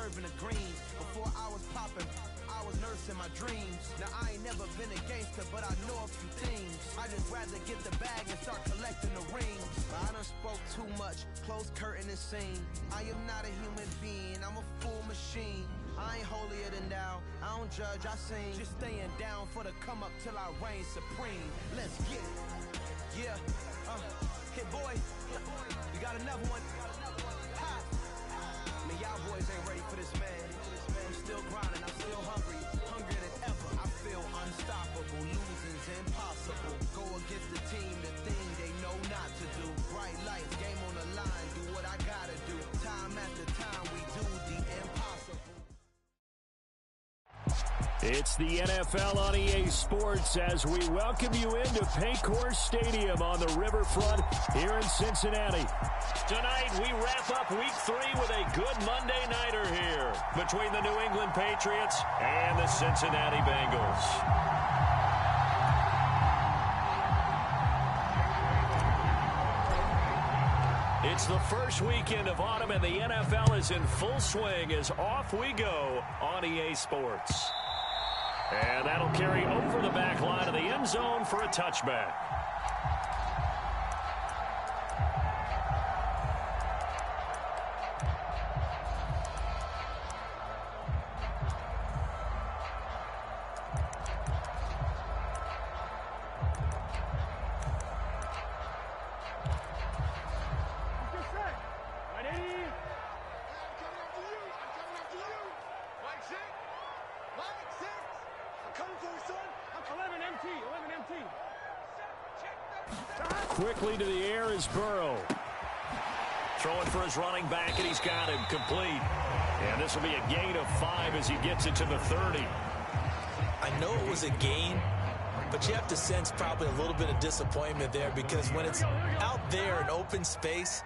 serving the green. Before I was popping, I was nursing my dreams. Now I ain't never been a gangster, but I know a few things. I just rather get the bag and start collecting the rings. But I done spoke too much, close curtain and scene. I am not a human being, I'm a full machine. I ain't holier than thou, I don't judge, I sing. Just staying down for the come up till I reign supreme. Let's get it. Yeah, hit boy, you got another one. Ha. I mean, y'all boys ain't ready for this, man. I'm still grinding, I'm still hungry, hungrier than ever. I feel unstoppable, losing's impossible. Go against the team, the thing they know not to do. Bright lights, game on the line, do what I gotta do. Time after time, we do the impossible. It's the NFL on EA Sports as we welcome you into Paycor Stadium on the riverfront here in Cincinnati. Tonight, we wrap up Week 3 with a good Monday nighter here between the New England Patriots and the Cincinnati Bengals. It's the first weekend of autumn, and the NFL is in full swing as off we go on EA Sports. And that'll carry over the back line of the end zone for a touchback. Quickly to the air is Burrow. Throwing for his running back, and he's got him complete. And this will be a gain of 5 as he gets it to the 30. I know it was a gain, but you have to sense probably a little bit of disappointment there because when it's out there in open space,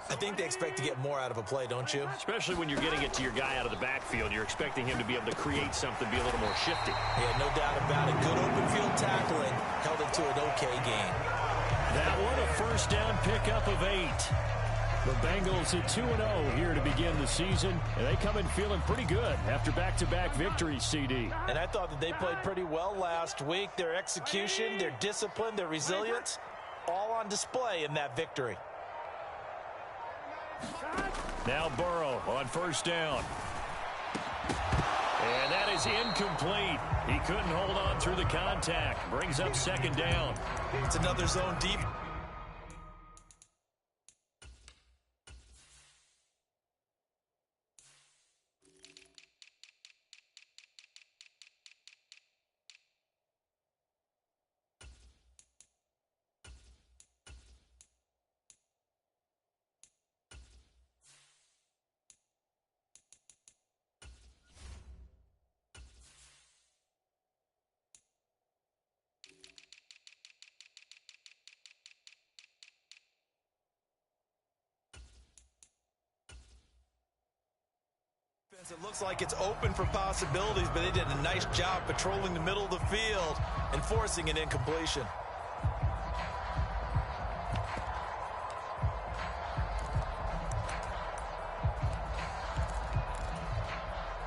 I think they expect to get more out of a play, don't you? Especially when you're getting it to your guy out of the backfield. You're expecting him to be able to create something, be a little more shifty. Yeah, no doubt about it. Good open field tackling held it to an okay gain. That one, a first down pickup of 8. The Bengals at 2-0 here to begin the season, and they come in feeling pretty good after back-to-back victories, CD. And I thought that they played pretty well last week. Their execution, their discipline, their resilience, all on display in that victory. Now Burrow on first down. And that is incomplete. He couldn't hold on through the contact. Brings up second down. It's another zone deep. It looks like it's open for possibilities, but they did a nice job patrolling the middle of the field and forcing an incompletion.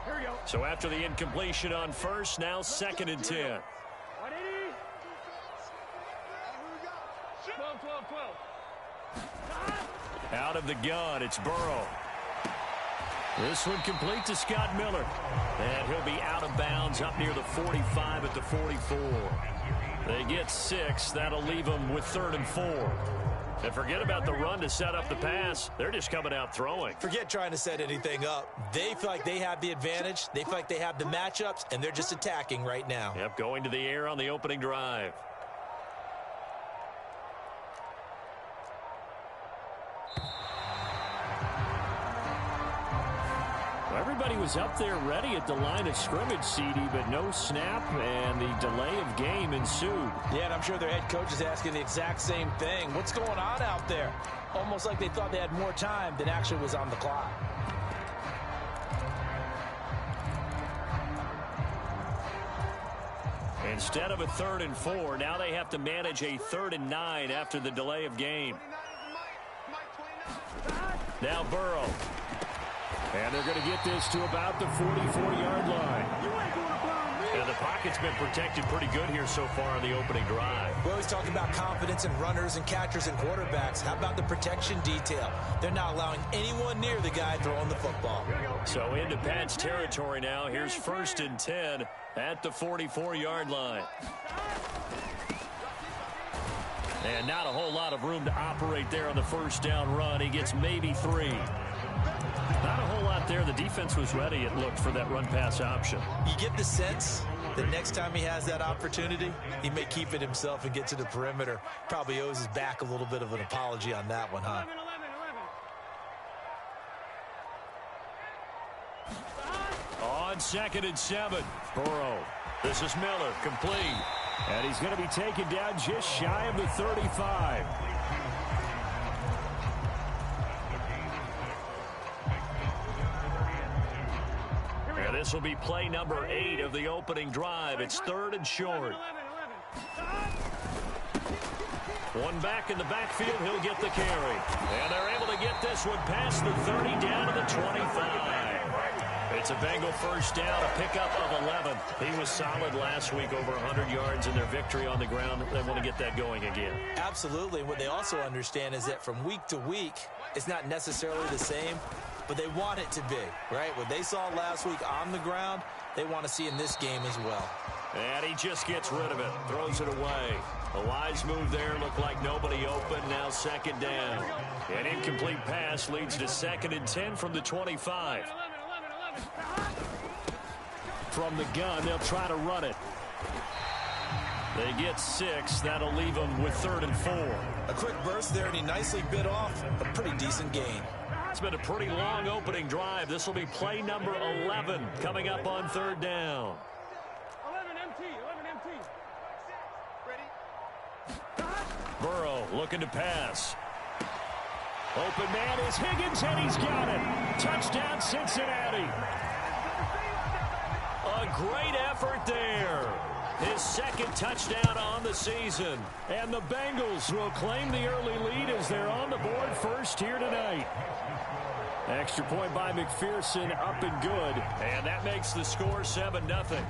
Here we go. So after the incompletion on first, now 2nd and 10. 12. Out of the gun, it's Burrow. This one complete to Scott Miller. And he'll be out of bounds up near the 45 at the 44. They get 6. That'll leave them with 3rd and 4. And forget about the run to set up the pass. They're just coming out throwing. Forget trying to set anything up. They feel like they have the advantage. They feel like they have the matchups, and they're just attacking right now. Yep, going to the air on the opening drive. Everybody was up there ready at the line of scrimmage, CD, but no snap, and the delay of game ensued. Yeah, and I'm sure their head coach is asking the exact same thing. What's going on out there? Almost like they thought they had more time than actually was on the clock. Instead of a 3rd and 4, now they have to manage a 3rd and 9 after the delay of game. Now Burrow. And they're going to get this to about the 44-yard line. And the pocket's been protected pretty good here so far on the opening drive. We always talk about confidence in runners and catchers and quarterbacks. How about the protection detail? They're not allowing anyone near the guy throwing the football. So into Pat's territory now. Here's 1st and 10 at the 44-yard line. And not a whole lot of room to operate there on the first down run. He gets maybe 3. Not a whole lot there. The defense was ready, it looked, for that run-pass option. You get the sense that next time he has that opportunity, he may keep it himself and get to the perimeter. Probably owes his back a little bit of an apology on that one, huh? On 2nd and 7, Burrow. This is Miller, complete. And he's going to be taken down just shy of the 35. And this will be play number 8 of the opening drive. It's 3rd and short. One back in the backfield, he'll get the carry. And they're able to get this one past the 30 down to the 25. It's a Bengal first down, a pickup of 11. He was solid last week, over 100 yards in their victory on the ground. They want to get that going again. Absolutely. What they also understand is that from week to week, it's not necessarily the same, but they want it to be, right? What they saw last week on the ground, they want to see in this game as well. And he just gets rid of it, throws it away. A wise move there, looked like nobody open, now 2nd down. An incomplete pass leads to 2nd and 10 from the 25. From the gun, they'll try to run it. They get 6. That'll leave them with 3rd and 4. A quick burst there, and he nicely bit off a pretty decent gain. It's been a pretty long opening drive. This will be play number 11 coming up on 3rd down. 11 MT. Ready? Burrow looking to pass. Open man is Higgins, and he's got it. Touchdown, Cincinnati. A great effort there. His 2nd touchdown on the season. And the Bengals will claim the early lead as they're on the board first here tonight. Extra point by McPherson, up and good. And that makes the score 7-0.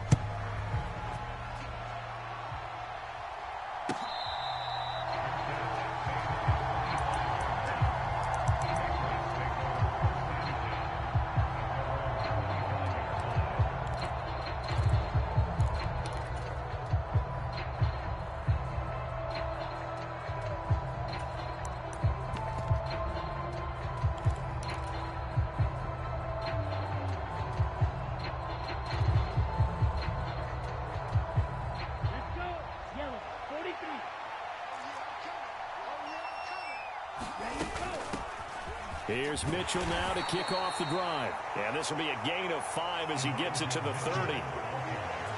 Here's Mitchell now to kick off the drive. And this will be a gain of 5 as he gets it to the 30. Well,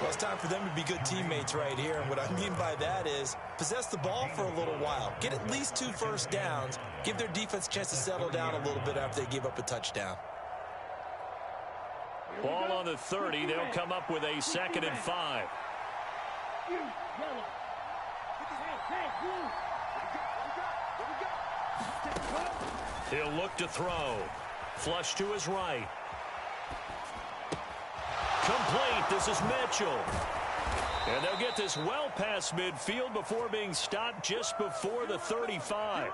it's time for them to be good teammates right here. And what I mean by that is possess the ball for a little while. Get at least 2 first downs. Give their defense a chance to settle down a little bit after they give up a touchdown. Ball on the 30. They'll come up with a 2nd and 5. He'll look to throw. Flush to his right. Complete. This is Mitchell. And they'll get this well past midfield before being stopped just before the 35.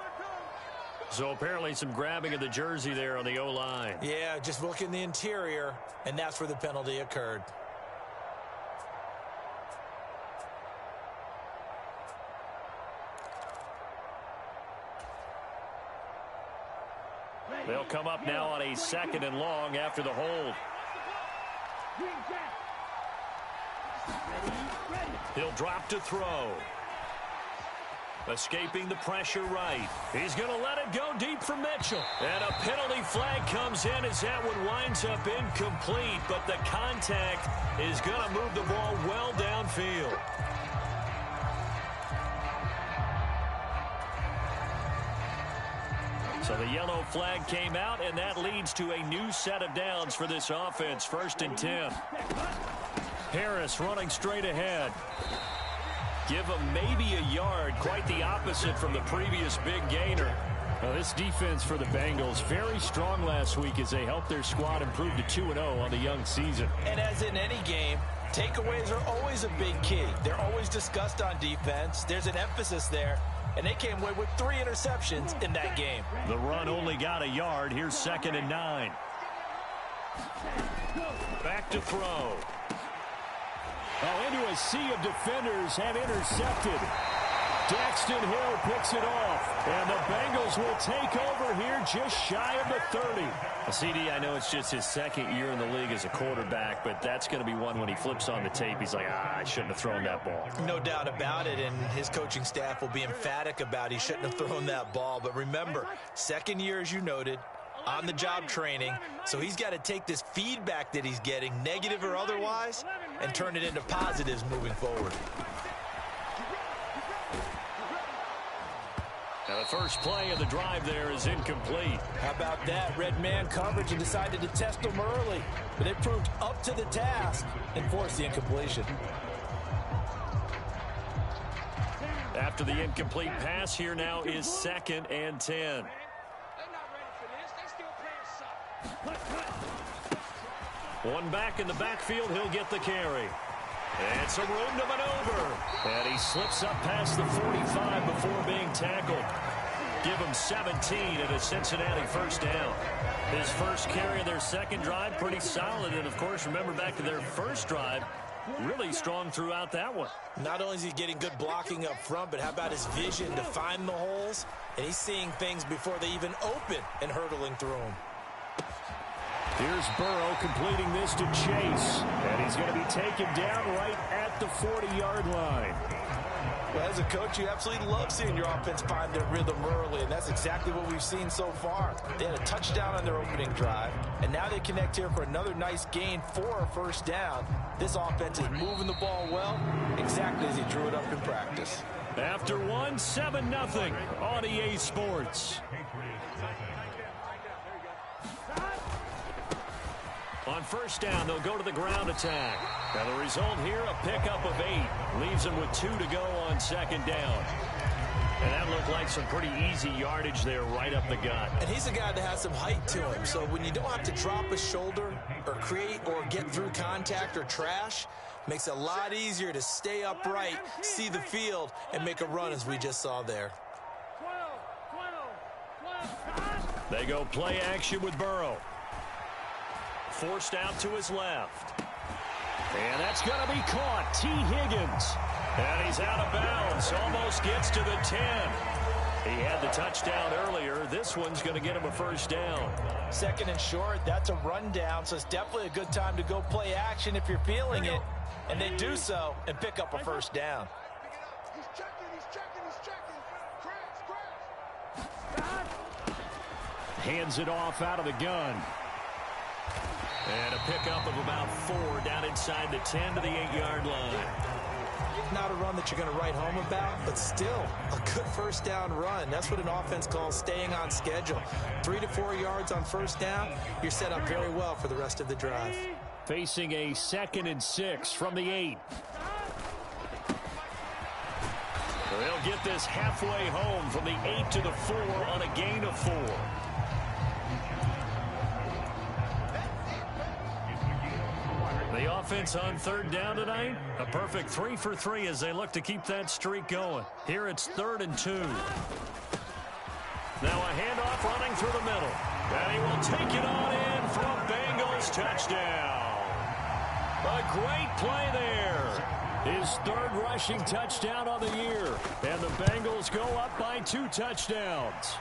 So apparently some grabbing of the jersey there on the O-line. Yeah, just look in the interior, and that's where the penalty occurred. They'll come up now on a 2nd and long after the hold. He'll drop to throw. Escaping the pressure right. He's going to let it go deep for Mitchell. And a penalty flag comes in as that one winds up incomplete, but the contact is going to move the ball well downfield. So the yellow flag came out, and that leads to a new set of downs for this offense. 1st and 10. Harris running straight ahead. Give him maybe a yard, quite the opposite from the previous big gainer. Well, this defense for the Bengals, very strong last week as they helped their squad improve to 2-0 on the young season. And as in any game, takeaways are always a big key. They're always discussed on defense. There's an emphasis there, and they came away with 3 interceptions in that game. The run only got a yard. Here's 2nd and 9. Back to throw. Oh, into a sea of defenders and intercepted. Daxton Hill picks it off, and the Bengals will take over here just shy of the 30. Well, CD, I know it's just his 2nd year in the league as a quarterback, but that's going to be one when he flips on the tape. He's like, I shouldn't have thrown that ball. No doubt about it, and his coaching staff will be emphatic about he shouldn't have thrown that ball. But remember, 2nd year, as you noted, on-the-job training, so he's got to take this feedback that he's getting, negative or otherwise, and turn it into positives moving forward. Now the first play of the drive there is incomplete. How about that? Red man coverage and decided to test them early, but it proved up to the task and forced the incompletion. After the incomplete pass, here now is 2nd and 10. One back in the backfield, he'll get the carry. And some room to maneuver. And he slips up past the 45 before being tackled. Give him 17 and a Cincinnati first down. His first carry of their 2nd drive, pretty solid. And, of course, remember back to their first drive, really strong throughout that one. Not only is he getting good blocking up front, but how about his vision to find the holes? And he's seeing things before they even open and hurtling through them. Here's Burrow completing this to Chase. And he's going to be taken down right at the 40-yard line. Well, as a coach, you absolutely love seeing your offense find their rhythm early, and that's exactly what we've seen so far. They had a touchdown on their opening drive, and now they connect here for another nice gain for a first down. This offense is moving the ball well, exactly as he drew it up in practice. After 7-0 on EA Sports. On first down, they'll go to the ground attack. Now the result here, a pickup of 8. Leaves them with 2 to go on 2nd down. And that looked like some pretty easy yardage there right up the gut. And he's a guy that has some height to him. So when you don't have to drop a shoulder or create or get through contact or trash, makes it a lot easier to stay upright, see the field, and make a run as we just saw there. They go play action with Burrow. Forced out to his left. And that's going to be caught. T. Higgins. And he's out of bounds. Almost gets to the 10. He had the touchdown earlier. This one's going to get him a first down. 2nd and short. That's a rundown, so it's definitely a good time to go play action if you're feeling it. And they do so and pick up a first down. He's checking. Crash. Hands it off out of the gun. And a pickup of about 4 down inside the 10 to the 8-yard line. Not a run that you're going to write home about, but still a good first down run. That's what an offense calls staying on schedule. 3 to 4 yards on first down, you're set up very well for the rest of the drive. Facing a 2nd and 6 from the 8. They'll get this halfway home from the 8 to the 4 on a gain of 4. The offense on 3rd down tonight, a perfect 3 for 3 as they look to keep that streak going. Here it's 3rd and 2. Now a handoff running through the middle. And he will take it on in for a Bengals touchdown. A great play there. His 3rd rushing touchdown on the year. And the Bengals go up by 2 touchdowns.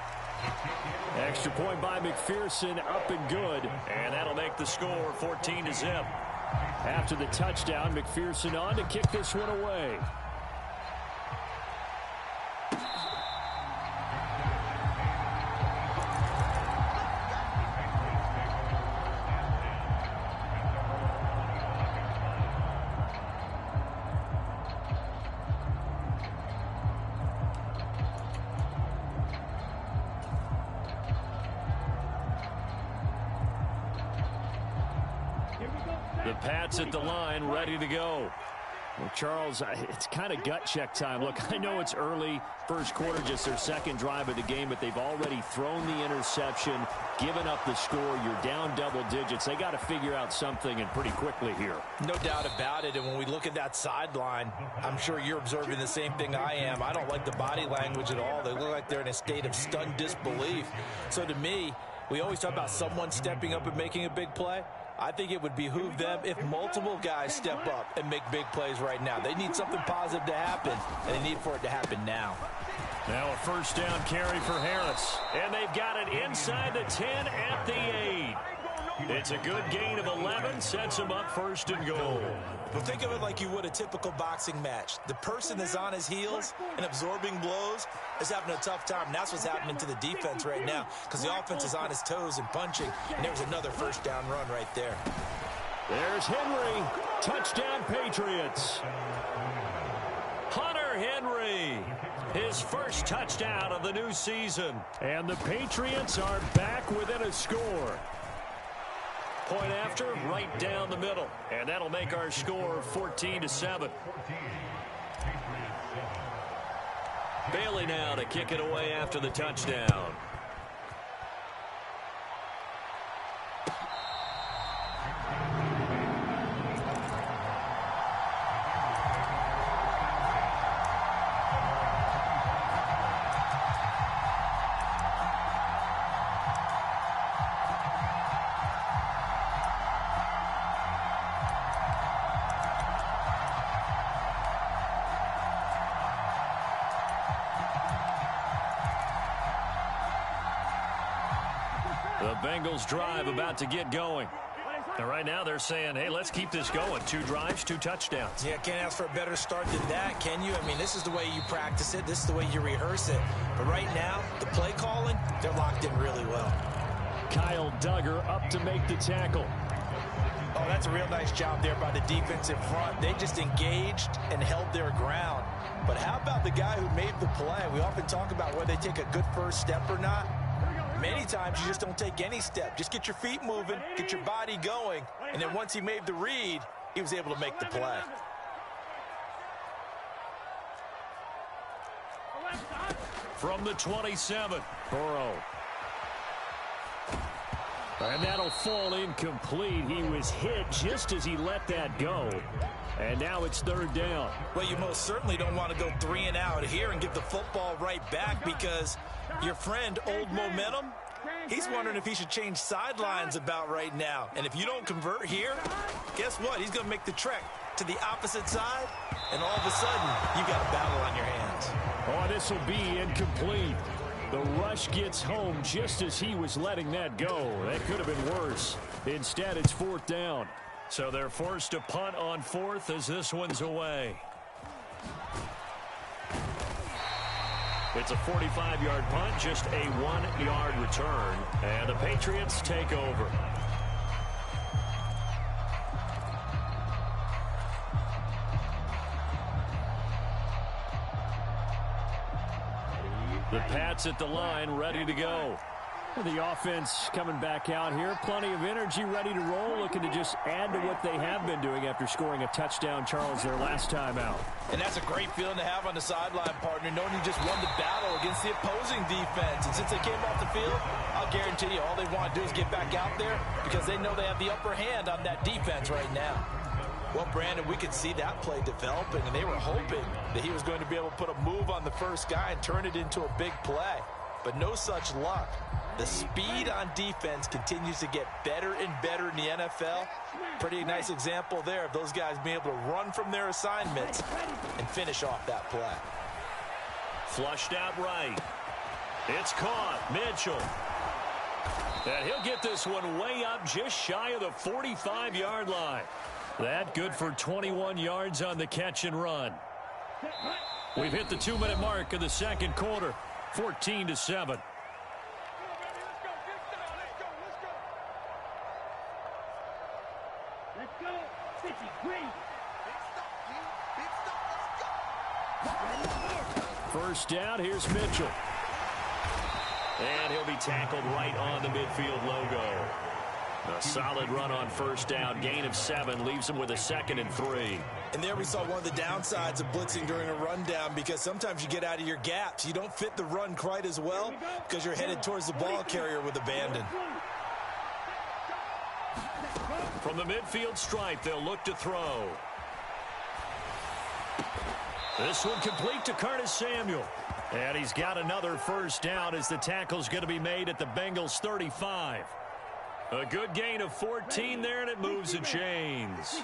Extra point by McPherson, up and good. And that'll make the score 14-0. After the touchdown, McPherson on to kick this one away. The Pats at the line, ready to go. Well, Charles, it's kind of gut check time. Look, I know it's early, first quarter, just their second drive of the game, but they've already thrown the interception, given up the score. You're down double digits. They got to figure out something, and pretty quickly here. No doubt about it, and when we look at that sideline, I'm sure you're observing the same thing I am. I don't like the body language at all. They look like they're in a state of stunned disbelief. So to me, we always talk about someone stepping up and making a big play. I think it would behoove them if multiple guys step up and make big plays right now. They need something positive to happen, and they need for it to happen now. Now a first down carry for Harris. And they've got it inside the 10 at the 8. It's a good gain of 11, sets them up first and goal. Well, think of it like you would a typical boxing match. The person that's on his heels and absorbing blows is having a tough time. And that's what's happening to the defense right now, because the offense is on his toes and punching. And there's another first down run right there. There's Henry. Touchdown, Patriots. Hunter Henry. His first touchdown of the new season. And the Patriots are back within a score. Point after, right down the middle. And that'll make our score 14-7. Bailey now to kick it away after the touchdown. The Bengals drive about to get going. And right now they're saying, hey, let's keep this going. 2 drives, 2 touchdowns. Yeah, can't ask for a better start than that, can you? I mean, this is the way you practice it. This is the way you rehearse it. But right now, the play calling, they're locked in really well. Kyle Duggar up to make the tackle. Oh, that's a real nice job there by the defense in front. They just engaged and held their ground. But how about the guy who made the play? We often talk about whether they take a good first step or not. Many times you just don't take any step. Just get your feet moving, get your body going, and then once he made the read, he was able to make the play. From the 27, Burrow. And that'll fall incomplete. He was hit just as he let that go. And now it's third down. Well, you most certainly don't want to go 3 and out here and give the football right back, because your friend, Old Momentum, he's wondering if he should change sidelines about right now. And if you don't convert here, guess what? He's going to make the trek to the opposite side, and all of a sudden, you've got a battle on your hands. Oh, this will be incomplete. The rush gets home just as he was letting that go. That could have been worse. Instead, it's 4th down. So they're forced to punt on 4th as this one's away. It's a 45-yard punt, just a 1-yard return. And the Patriots take over. The Pats at the line, ready to go. The offense coming back out here. Plenty of energy, ready to roll, looking to just add to what they have been doing after scoring a touchdown, Charles, their last time out. And that's a great feeling to have on the sideline, partner, knowing you just won the battle against the opposing defense. And since they came off the field, I'll guarantee you all they want to do is get back out there, because they know they have the upper hand on that defense right now. Well, Brandon, we could see that play developing, and they were hoping that he was going to be able to put a move on the first guy and turn it into a big play. But no such luck. The speed on defense continues to get better and better in the NFL. Pretty nice example there of those guys being able to run from their assignments and finish off that play. Flushed out right. It's caught. Mitchell. And he'll get this one way up just shy of the 45-yard line. That good for 21 yards on the catch and run. We've hit the 2-minute mark of the second quarter. 14-7. First down, here's Mitchell. And he'll be tackled right on the midfield logo. A solid run on first down. Gain of 7 leaves him with a 2nd and 3. And there we saw one of the downsides of blitzing during a rundown, because sometimes you get out of your gaps. You don't fit the run quite as well because you're headed towards the ball carrier with abandon. From the midfield stripe, they'll look to throw. This one complete to Curtis Samuel. And he's got another first down as the tackle's going to be made at the Bengals 35. A good gain of 14 there, and it moves the chains.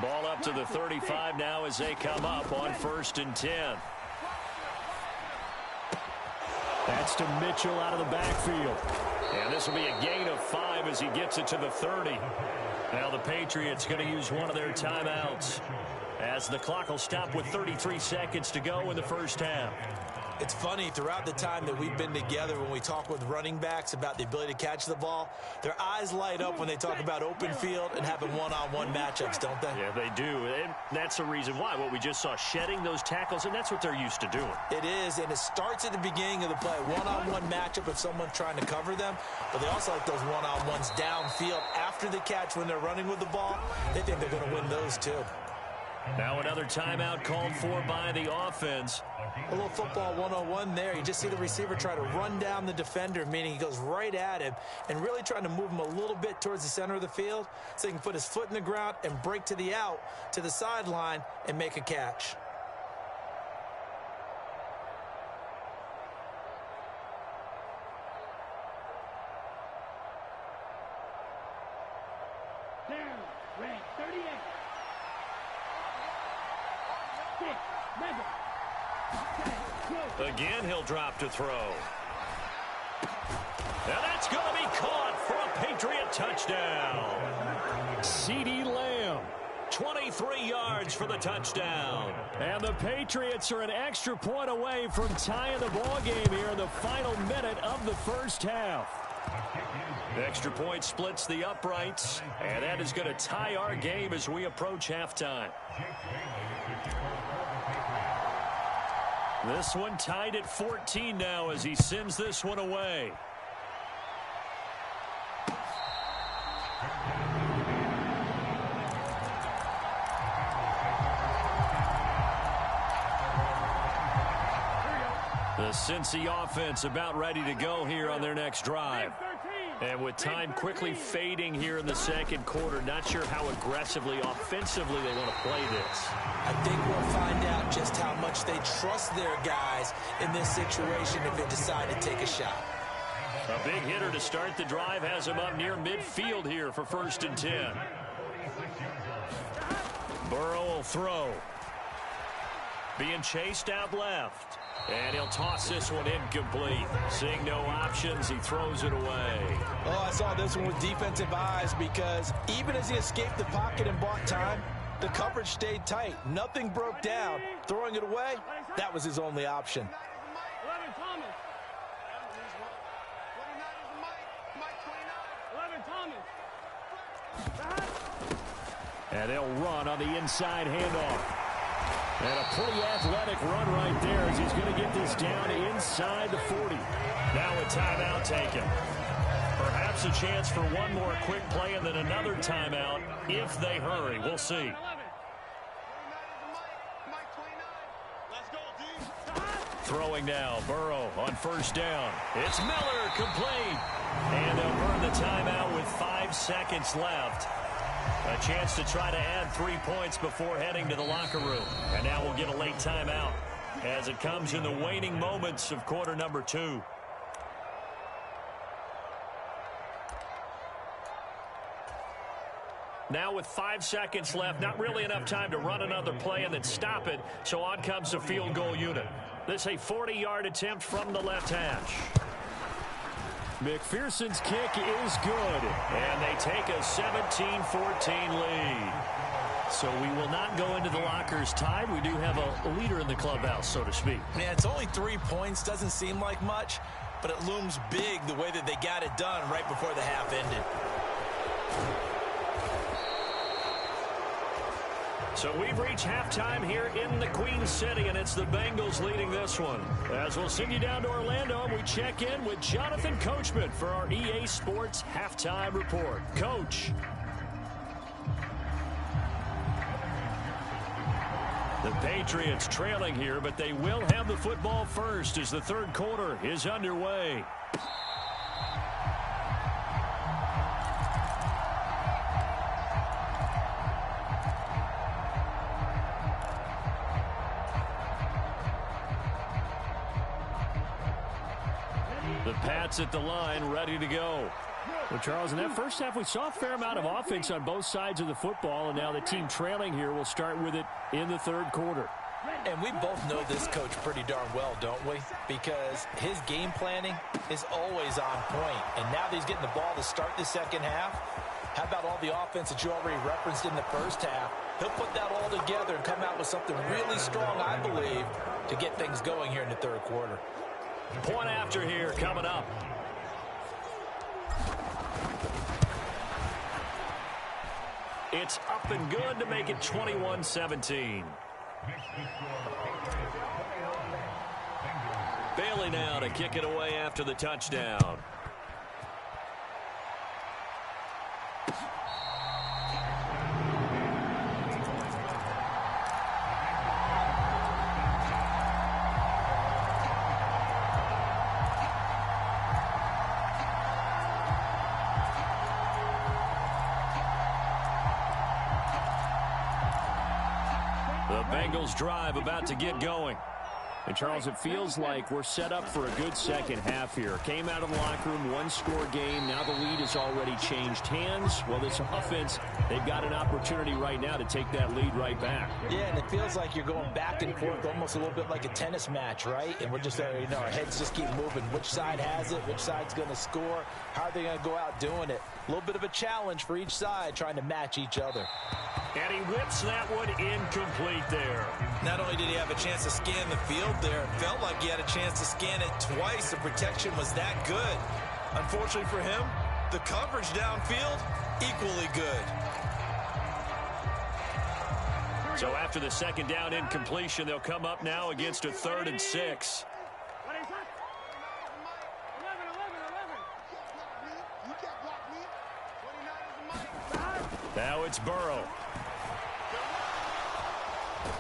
Ball up to the 35 now as they come up on 1st and 10. That's to Mitchell out of the backfield. And this will be a gain of 5 as he gets it to the 30. Now the Patriots going to use one of their timeouts, as the clock will stop with 33 seconds to go in the first half. It's funny, throughout the time that we've been together, when we talk with running backs about the ability to catch the ball, their eyes light up when they talk about open field and having one-on-one matchups, don't they? Yeah, they do. And that's the reason why. What we just saw, shedding those tackles, and that's what they're used to doing. It is, and it starts at the beginning of the play. One-on-one matchup with someone trying to cover them, but they also like those one-on-ones downfield after the catch when they're running with the ball. They think they're going to win those too. Now another timeout called for by the offense. A little football 101 there. You just see the receiver try to run down the defender, meaning he goes right at him and really trying to move him a little bit towards the center of the field so he can put his foot in the ground and break to the out, to the sideline, and make a catch. Again, he'll drop to throw. And that's going to be caught for a Patriot touchdown. CeeDee Lamb, 23 yards for the touchdown. And the Patriots are an extra point away from tying the ball game here in the final minute of the first half. The extra point splits the uprights, and that is going to tie our game as we approach halftime. This one tied at 14 now as he sends this one away. The Cincy offense about ready to go here on their next drive. And with time quickly fading here in the second quarter, not sure how aggressively, offensively they want to play this. I think we'll find out just how much they trust their guys in this situation if they decide to take a shot. A big hitter to start the drive has him up near midfield here for 1st and 10. Burrow will throw. Being chased out left. And he'll toss this one incomplete. Seeing no options, he throws it away. Oh, I saw this one with defensive eyes, because even as he escaped the pocket and bought time, the coverage stayed tight. Nothing broke down. Throwing it away, that was his only option. And they'll run on the inside handoff. And a pretty athletic run right there as he's going to get this down inside the 40. Now a timeout taken. Perhaps a chance for one more quick play and then another timeout if they hurry. We'll see. Throwing now, Burrow on 1st down. It's Miller, complete. And they'll burn the timeout with 5 seconds left. A chance to try to add 3 points before heading to the locker room. And now we'll get a late timeout as it comes in the waning moments of quarter number 2. Now with 5 seconds left, not really enough time to run another play and then stop it. So on comes the field goal unit. This a 40-yard attempt from the left hash. McPherson's kick is good, and they take a 17-14 lead. So we will not go into the lockers tied. We do have a leader in the clubhouse, so to speak. Man, it's only 3 points. Doesn't seem like much, but it looms big the way that they got it done right before the half ended. So we've reached halftime here in the Queen City, and it's the Bengals leading this one. As we'll send you down to Orlando, and we check in with Jonathan Coachman for our EA Sports Halftime Report. Coach. The Patriots trailing here, but they will have the football first as the third quarter is underway. The Pats at the line, ready to go. Well, Charles, in that first half, we saw a fair amount of offense on both sides of the football, and now the team trailing here will start with it in the third quarter. And we both know this coach pretty darn well, don't we? Because his game planning is always on point. And now that he's getting the ball to start the second half, how about all the offense that you already referenced in the first half? He'll put that all together and come out with something really strong, I believe, to get things going here in the third quarter. Point after here coming up. It's up and good to make it 21-17. Bailey now to kick it away after the touchdown. Bengals drive about to get going. And, Charles, it feels like we're set up for a good second half here. Came out of the locker room, one-score game. Now the lead has already changed hands. Well, this offense, they've got an opportunity right now to take that lead right back. Yeah, and it feels like you're going back and forth almost a little bit like a tennis match, right? And we're just there, our heads just keep moving. Which side has it? Which side's going to score? How are they going to go out doing it? A little bit of a challenge for each side trying to match each other. And he whips that one incomplete there. Not only did he have a chance to scan the field there, it felt like he had a chance to scan it twice. The protection was that good. Unfortunately for him, the coverage downfield, equally good. So after the second down incompletion, they'll come up now against a 3rd and 6. Now it's Burrow.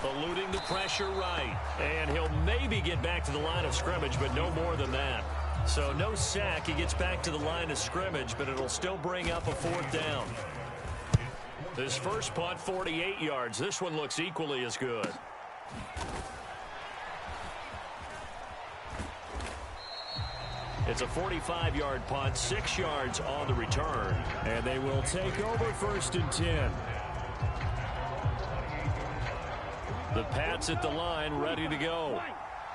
Eluding the pressure right. And he'll maybe get back to the line of scrimmage, but no more than that. So no sack. He gets back to the line of scrimmage, but it'll still bring up a 4th down. His first punt, 48 yards. This one looks equally as good. It's a 45-yard punt, 6 yards on the return. And they will take over 1st and 10. The Pats at the line, ready to go.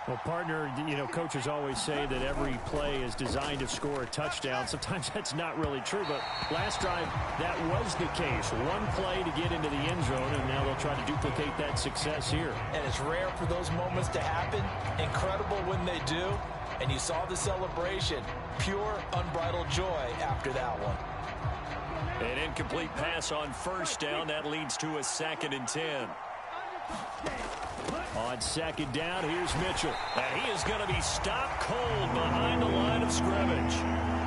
Well, partner, coaches always say that every play is designed to score a touchdown. Sometimes that's not really true, but last drive, that was the case. One play to get into the end zone, and now they'll try to duplicate that success here. And it's rare for those moments to happen. Incredible when they do. And you saw the celebration. Pure, unbridled joy after that one. An incomplete pass on 1st down. That leads to a 2nd and 10. On 2nd down, here's Mitchell. And he is going to be stopped cold behind the line of scrimmage.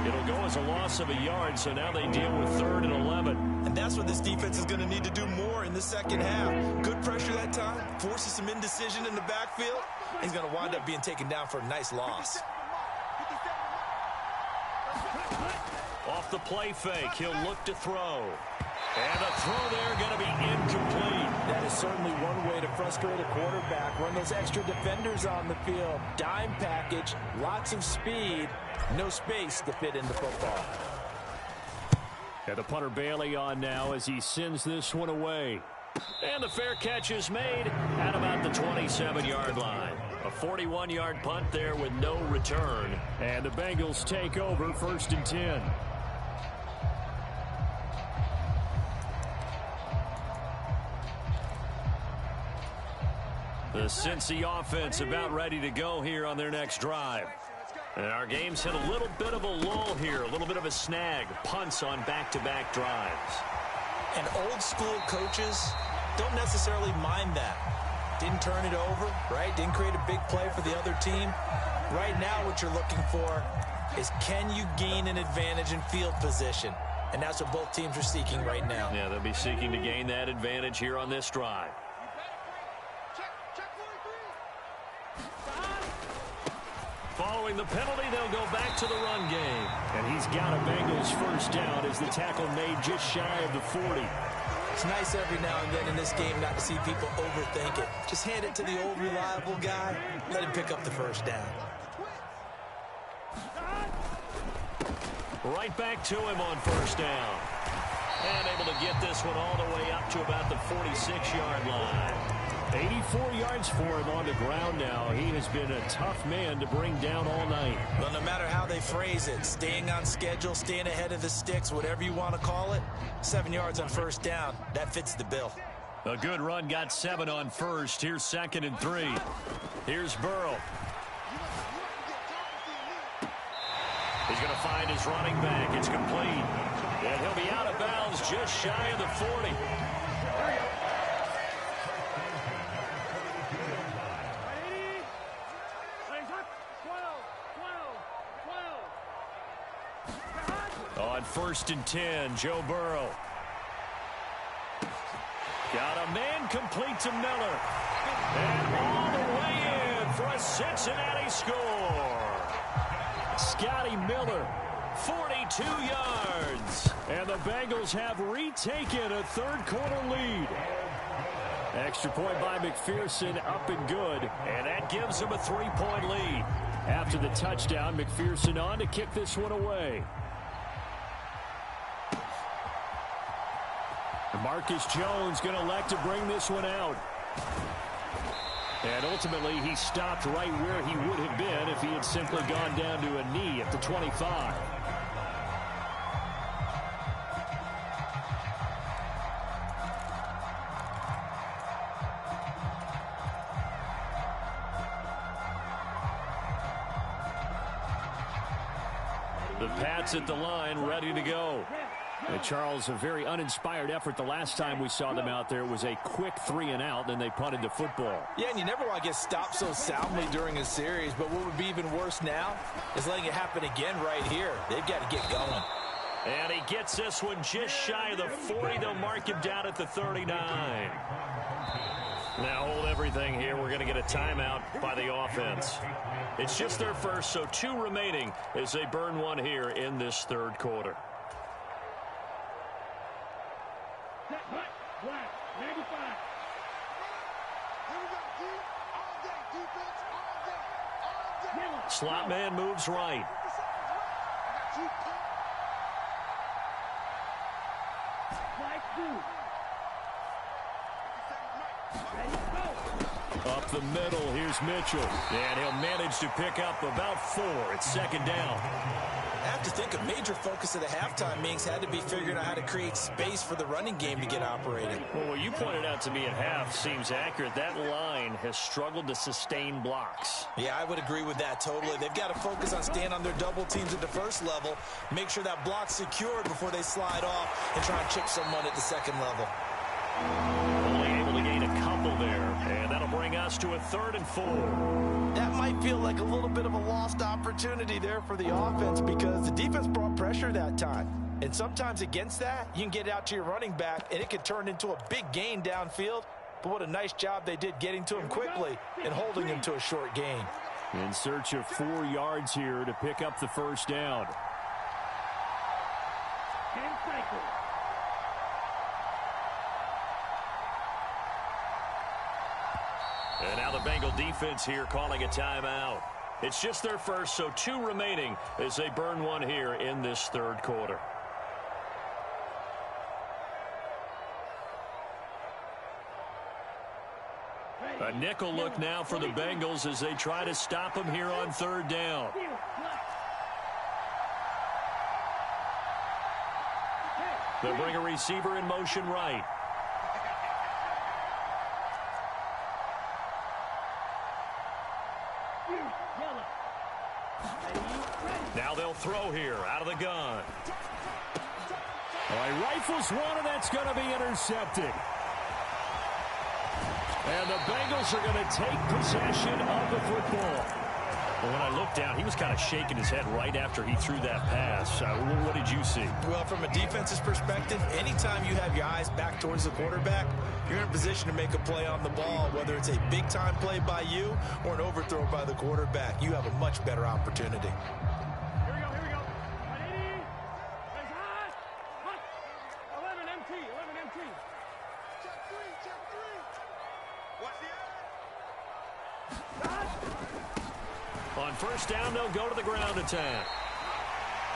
It'll go as a loss of a yard, so now they deal with 3rd and 11. And that's what this defense is going to need to do more in the second half. Good pressure that time, forces some indecision in the backfield. He's going to wind up being taken down for a nice loss. Off the play fake, he'll look to throw. And a throw there going to be incomplete. That is certainly one way to frustrate a quarterback. Run those extra defenders on the field. Dime package, lots of speed, no space to fit in the football. And the punter Bailey on now as he sends this one away. And the fair catch is made at about the 27-yard line. A 41-yard punt there with no return. And the Bengals take over 1st and 10. The Cincy offense about ready to go here on their next drive. And our game's hit a little bit of a lull here, a little bit of a snag. Punts on back-to-back drives. And old school coaches don't necessarily mind that. Didn't turn it over, right? Didn't create a big play for the other team. Right now what you're looking for is, can you gain an advantage in field position? And that's what both teams are seeking right now. Yeah, they'll be seeking to gain that advantage here on this drive. Following the penalty, they'll go back to the run game. And he's got a Bengals first down as the tackle made just shy of the 40. It's nice every now and then in this game not to see people overthink it. Just hand it to the old reliable guy. Let him pick up the first down. Right back to him on first down. And able to get this one all the way up to about the 46-yard line. 84 yards for him on the ground now. He has been a tough man to bring down all night. Well, no matter how they phrase it, staying on schedule, staying ahead of the sticks, whatever you want to call it, 7 yards on first down, that fits the bill. A good run got 7 on first. Here's 2nd and 3. Here's Burrow. He's going to find his running back. It's complete. And he'll be out of bounds just shy of the 40. On 1st and 10, Joe Burrow. Got a man complete to Miller. And all the way in for a Cincinnati score. Scotty Miller, 42 yards. And the Bengals have retaken a third-quarter lead. Extra point by McPherson, up and good. And that gives them a 3-point lead. After the touchdown, McPherson on to kick this one away. Marcus Jones going to elect to bring this one out. And ultimately, he stopped right where he would have been if he had simply gone down to a knee at the 25. The Pats at the line, ready to go. And Charles, a very uninspired effort the last time we saw them out there. Was a quick 3-and-out, then they punted the football. Yeah, and you never want to get stopped so soundly during a series, but what would be even worse now is letting it happen again right here. They've got to get going. And he gets this one just shy of the 40. They'll mark him down at the 39. Now hold everything here. We're going to get a timeout by the offense. It's just their first, so 2 remaining as they burn one here in this third quarter. Slot man moves right. Up the middle, here's Mitchell. And he'll manage to pick up about 4. It's 2nd down. I have to think a major focus of the halftime meetings had to be figuring out how to create space for the running game to get operated. Well, what you pointed out to me at half seems accurate. That line has struggled to sustain blocks. Yeah, I would agree with that totally. They've got to focus on staying on their double teams at the first level, make sure that block's secured before they slide off and try and chip someone at the second level. Only able to gain a couple there, and that'll bring us to a 3rd and 4. That might feel like a little bit of a lost opportunity there for the offense because the defense brought pressure that time. And sometimes against that, you can get it out to your running back, and it could turn into a big gain downfield. But what a nice job they did getting to him quickly and holding him to a short gain. In search of 4 yards here to pick up the first down. And now the Bengal defense here calling a timeout. It's just their first, so 2 remaining as they burn one here in this third quarter. A nickel look now for the Bengals as they try to stop him here on 3rd down. They'll bring a receiver in motion right. Now they'll throw here out of the gun. All right, rifles one, and that's going to be intercepted. And the Bengals are going to take possession of the football. Well, when I looked down, he was kind of shaking his head right after he threw that pass. What did you see? Well, from a defense's perspective, anytime you have your eyes back towards the quarterback, you're in a position to make a play on the ball, whether it's a big-time play by you or an overthrow by the quarterback. You have a much better opportunity. Here we go. 180. Face high. Hot. 11 MT. Check three. Watch the eye. On first down, they'll go to the ground attack.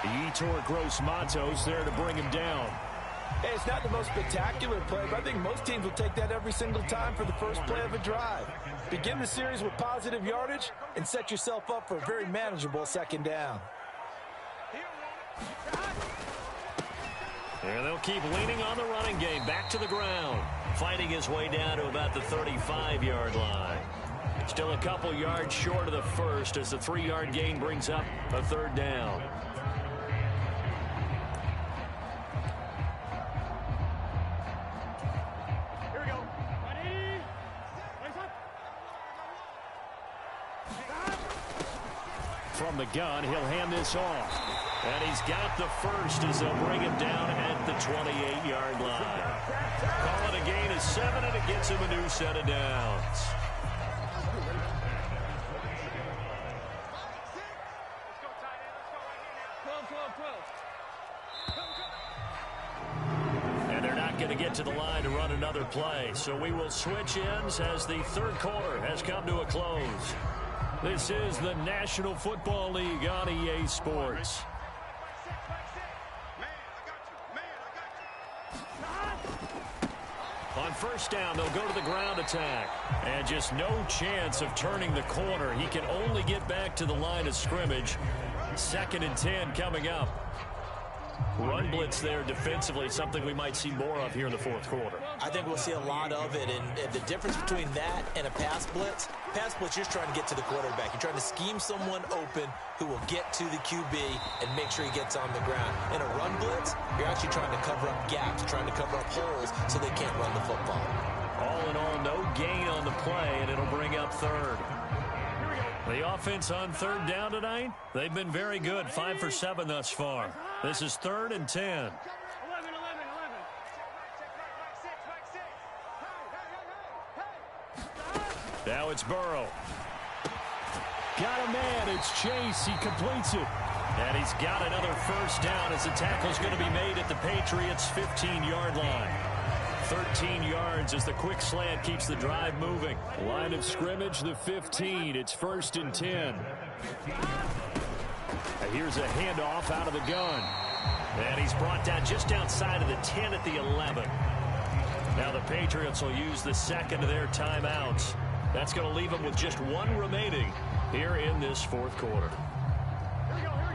Yetur Gross-Matos there to bring him down. Hey, it's not the most spectacular play, but I think most teams will take that every single time for the first play of a drive. Begin the series with positive yardage and set yourself up for a very manageable second down. And they'll keep leaning on the running game. Back to the ground. Fighting his way down to about the 35-yard line. Still a couple yards short of the first as the 3-yard gain brings up a third down. Here we go. Ready? Face up. From the gun, he'll hand this off. And he's got the first as they'll bring him down at the 28-yard line. Call it a gain of 7, and it gets him a new set of downs. And they're not going to get to the line to run another play. So we will switch ends as the third quarter has come to a close. This is the National Football League on EA Sports. On first down, they'll go to the ground attack. And just no chance of turning the corner. He can only get back to the line of scrimmage. 2nd and 10 coming up. Run blitz there defensively, something we might see more of here in the fourth quarter. I think we'll see a lot of it, and the difference between that and a pass blitz, you're just trying to get to the quarterback. You're trying to scheme someone open who will get to the QB and make sure he gets on the ground. In a run blitz, you're actually trying to cover up gaps, trying to cover up holes so they can't run the football. All in all, no gain on the play, and it'll bring up third. The offense on third down tonight, they've been very good, 5 for 7 thus far. This is 3rd and 10. 11. Now it's Burrow. Got a man, it's Chase, he completes it. And he's got another first down as the tackle's going to be made at the Patriots' 15-yard line. 13 yards as the quick slant keeps the drive moving. Line of scrimmage, the 15. It's 1st and 10. Here's a handoff out of the gun. And he's brought down just outside of the 10 at the 11. Now the Patriots will use the second of their timeouts. That's going to leave them with just 1 remaining here in this fourth quarter.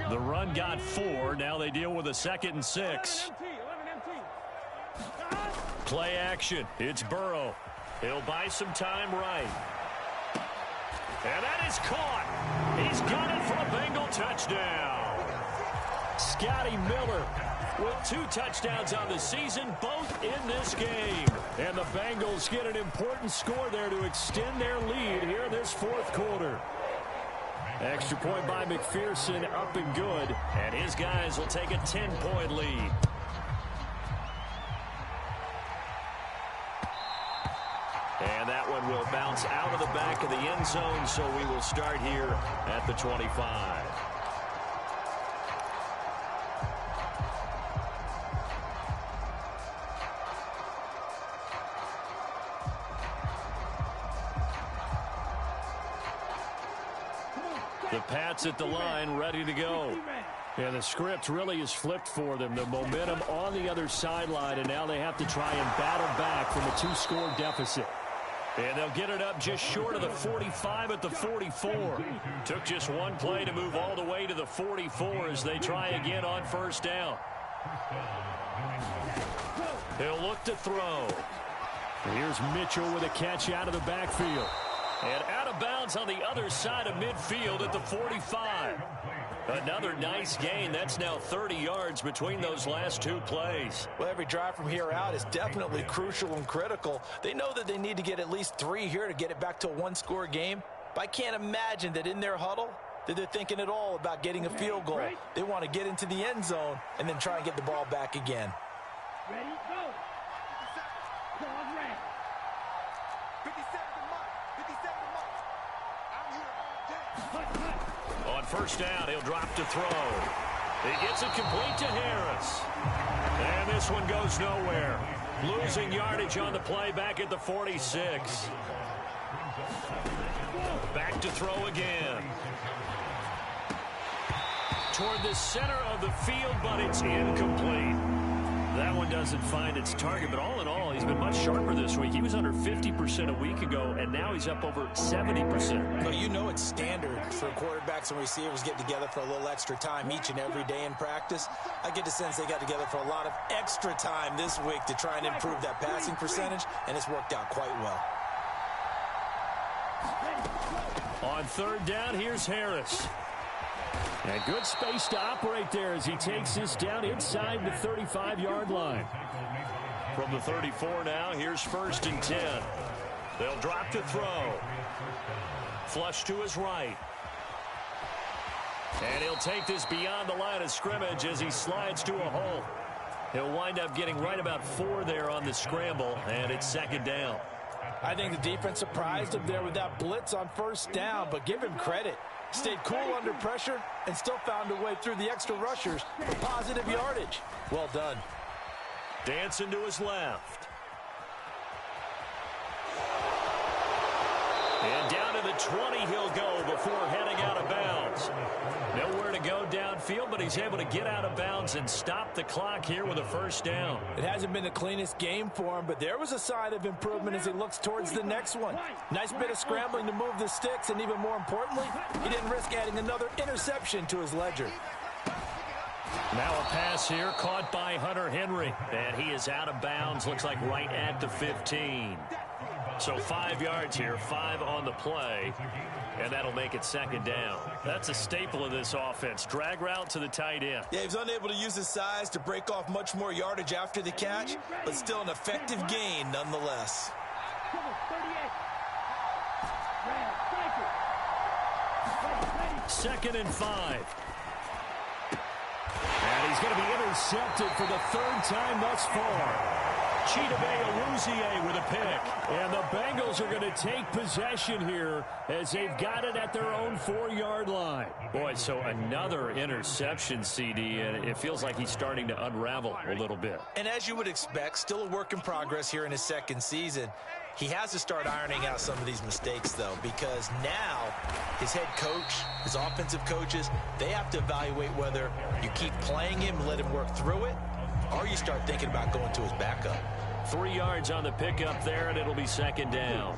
The run got 4. Now they deal with a 2nd and 6. Play action. It's Burrow. He'll buy some time right. And that is caught. He's got it for a Bengal touchdown. Scotty Miller with 2 touchdowns on the season, both in this game. And the Bengals get an important score there to extend their lead here in this fourth quarter. Extra point by McPherson, up and good. And his guys will take a 10-point lead. And that one will bounce out of the back of the end zone, so we will start here at the 25. The Pats at the line, ready to go. And the script really is flipped for them. The momentum on the other sideline, and now they have to try and battle back from a 2-score deficit. And they'll get it up just short of the 45 at the 44. Took just 1 play to move all the way to the 44 as they try again on first down. He'll look to throw. Here's Mitchell with a catch out of the backfield. And out of bounds on the other side of midfield at the 45. Another nice gain. That's now 30 yards between those last two plays. Well, every drive from here out is definitely crucial and critical. They know that they need to get at least 3 here to get it back to a one-score game. But I can't imagine that in their huddle that they're thinking at all about getting a field goal. They want to get into the end zone and then try and get the ball back again. Ready, go. Pause, red. 57 to mark. I'm here all day. On first down, he'll drop to throw. He gets it complete to Harris. And this one goes nowhere. Losing yardage on the play back at the 46. Back to throw again. Toward the center of the field, but it's incomplete. That one doesn't find its target, but all in all, he's been much sharper this week. He was under 50% a week ago, and now he's up over 70%. Well, you know it's standard for quarterbacks and receivers get together for a little extra time each and every day in practice. I get the sense they got together for a lot of extra time this week to try and improve that passing percentage, and it's worked out quite well. On third down, here's Harris. And good space to operate there as he takes this down inside the 35-yard line. From the 34 now, here's first and 10. They'll drop to throw. Flush to his right. And he'll take this beyond the line of scrimmage as he slides to a hole. He'll wind up getting right about 4 there on the scramble, and it's second down. I think the defense surprised him there with that blitz on first down, but give him credit. Stayed cool under pressure and still found a way through the extra rushers for positive yardage. Well done. Dancing to his left. And down to the 20 he'll go before heading out of bounds. Nowhere to go downfield, but he's able to get out of bounds and stop the clock here with a first down. It hasn't been the cleanest game for him, but there was a sign of improvement as he looks towards the next one. Nice bit of scrambling to move the sticks, and even more importantly, he didn't risk adding another interception to his ledger. Now a pass here caught by Hunter Henry, and he is out of bounds, looks like right at the 15. So 5 yards here, 5 on the play, and that'll make it second down. That's a staple of this offense. Drag route to the tight end. Yeah, he was unable to use his size to break off much more yardage after the catch, but still an effective gain nonetheless. Second and 5. And he's going to be intercepted for the 3rd time thus far. Chidobe with a pick. And the Bengals are going to take possession here as they've got it at their own 4-yard line. Boy, so another interception, CD, and it feels like he's starting to unravel a little bit. And as you would expect, still a work in progress here in his second season. He has to start ironing out some of these mistakes, though, because now his head coach, his offensive coaches, they have to evaluate whether you keep playing him, let him work through it, or you start thinking about going to his backup. 3 yards on the pickup there, and it'll be second down.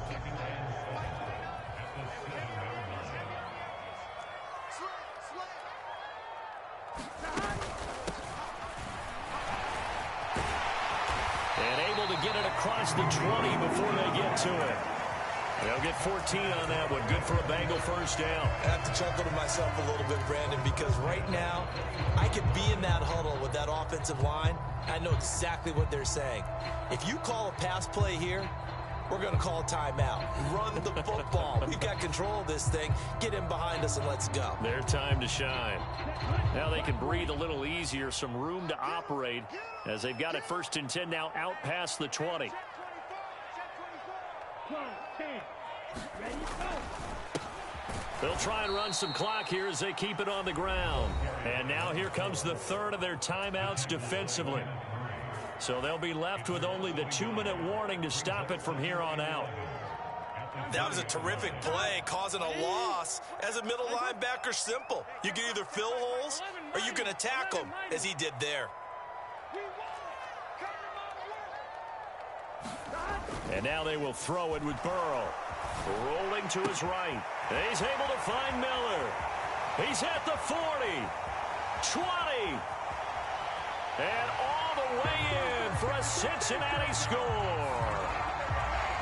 And able to get it across the 20 before they get to it. They'll get 14 on that one. Good for a Bengal first down. I have to chuckle to myself a little bit, Brandon, because right now I could be in that huddle with that offensive line. I know exactly what they're saying. If you call a pass play here, we're going to call a timeout. Run the football. We've got control of this thing. Get in behind us and let's go. Their time to shine. Now they can breathe a little easier, some room to operate as they've got it first and 10 now out past the 20. They'll try and run some clock here as they keep it on the ground. And now here comes the 3rd of their timeouts defensively. So they'll be left with only the 2-minute warning to stop it from here on out. That was a terrific play, causing a loss. As a middle linebacker, simple. You can either fill holes or you can attack them, as he did there. And now they will throw it with Burrow. Rolling to his right. He's able to find Miller. He's at the 40. 20. And all the way in for a Cincinnati score.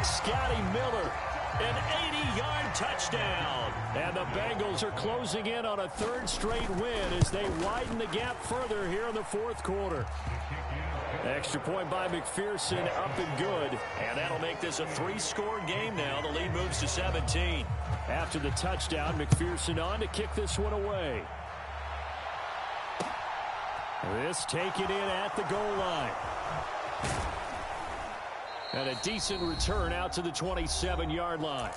Scotty Miller An 80-yard touchdown. And the Bengals are closing in on a third straight win as they widen the gap further here in the fourth quarter. Extra point by McPherson, up and good. And that'll make this a 3-score game now. The lead moves to 17. After the touchdown, McPherson on to kick this one away. This taken in at the goal line. And a decent return out to the 27-yard line.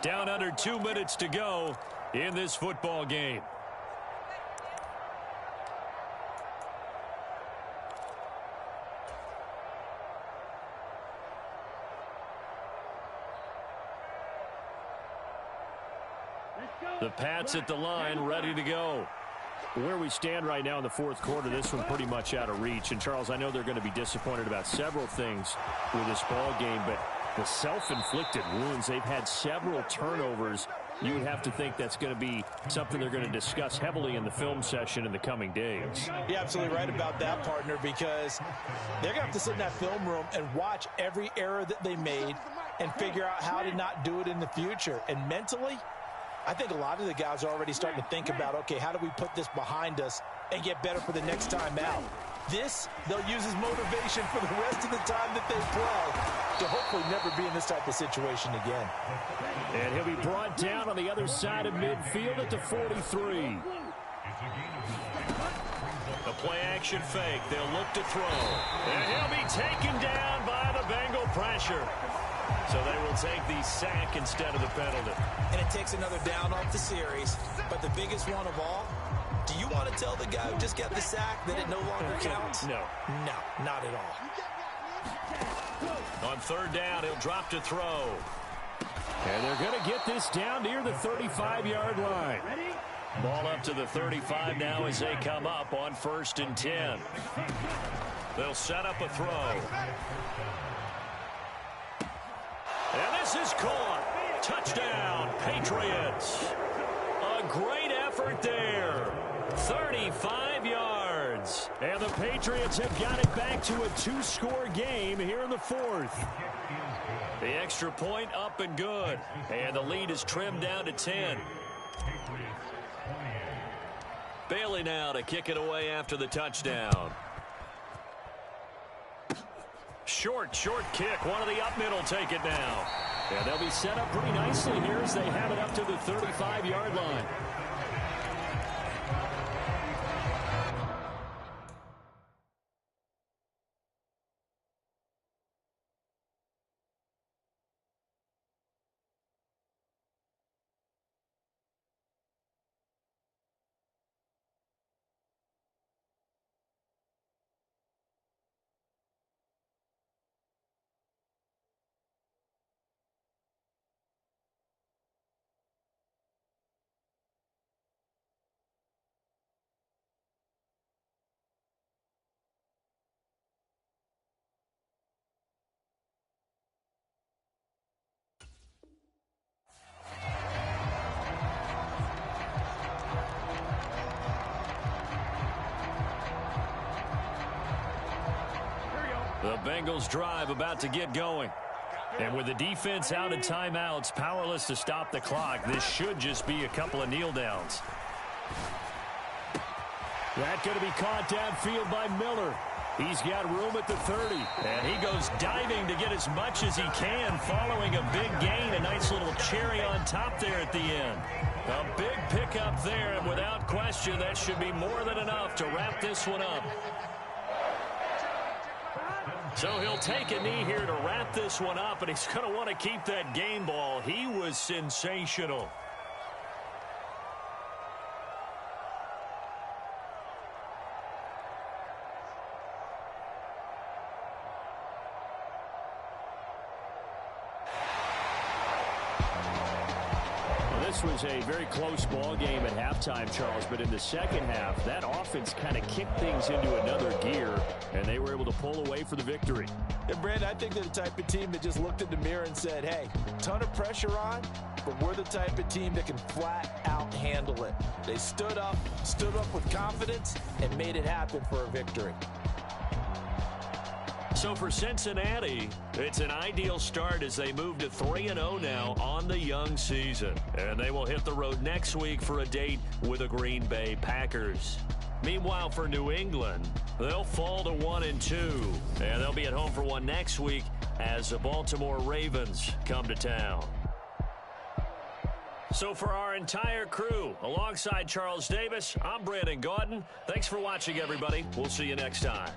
Down under 2 minutes to go in this football game. The Pats at the line, ready to go. Where we stand right now in the fourth quarter, this one pretty much out of reach. And, Charles, I know they're going to be disappointed about several things with this ball game, but the self-inflicted wounds, they've had several turnovers. You would have to think that's going to be something they're going to discuss heavily in the film session in the coming days. You're absolutely right about that, partner, because they're going to have to sit in that film room and watch every error that they made and figure out how to not do it in the future. And mentally, I think a lot of the guys are already starting to think about, okay, how do we put this behind us and get better for the next time out? This, they'll use as motivation for the rest of the time that they play to hopefully never be in this type of situation again. And he'll be brought down on the other side of midfield at the 43. The play-action fake. They'll look to throw. And he'll be taken down by the Bengal pressure. So they will take the sack instead of the penalty. And it takes another down off the series. But the biggest one of all, do you want to tell the guy who just got the sack that it no longer counts? No. No, not at all. On third down, he'll drop to throw. And they're going to get this down near the 35-yard line. Ball up to the 35 now as they come up on 1st and 10. They'll set up a throw. And this is caught. Touchdown, Patriots. A great effort there. 35 yards. And the Patriots have got it back to a 2-score game here in the fourth. The extra point up and good. And the lead is trimmed down to 10. Bailey now to kick it away after the touchdown. Short kick. One of the up middle take it now. And they'll be set up pretty nicely here as they have it up to the 35-yard line. The Bengals drive about to get going. And with the defense out of timeouts, powerless to stop the clock, this should just be a couple of kneel downs. That's going to be caught downfield by Miller. He's got room at the 30. And he goes diving to get as much as he can following a big gain. A nice little cherry on top there at the end. A big pickup there, and without question, that should be more than enough to wrap this one up. So he'll take a knee here to wrap this one up, and he's going to want to keep that game ball. He was sensational. This was a very close ball game at halftime, Charles, but in the second half, that offense kind of kicked things into another gear, and they were able to pull away for the victory. And, Brandon, I think they're the type of team that just looked in the mirror and said, hey, ton of pressure on, but we're the type of team that can flat out handle it. They stood up with confidence, and made it happen for a victory. So for Cincinnati, it's an ideal start as they move to 3-0 now on the young season. And they will hit the road next week for a date with the Green Bay Packers. Meanwhile, for New England, they'll fall to 1-2. And they'll be at home for one next week as the Baltimore Ravens come to town. So for our entire crew, alongside Charles Davis, I'm Brandon Gaudin. Thanks for watching, everybody. We'll see you next time.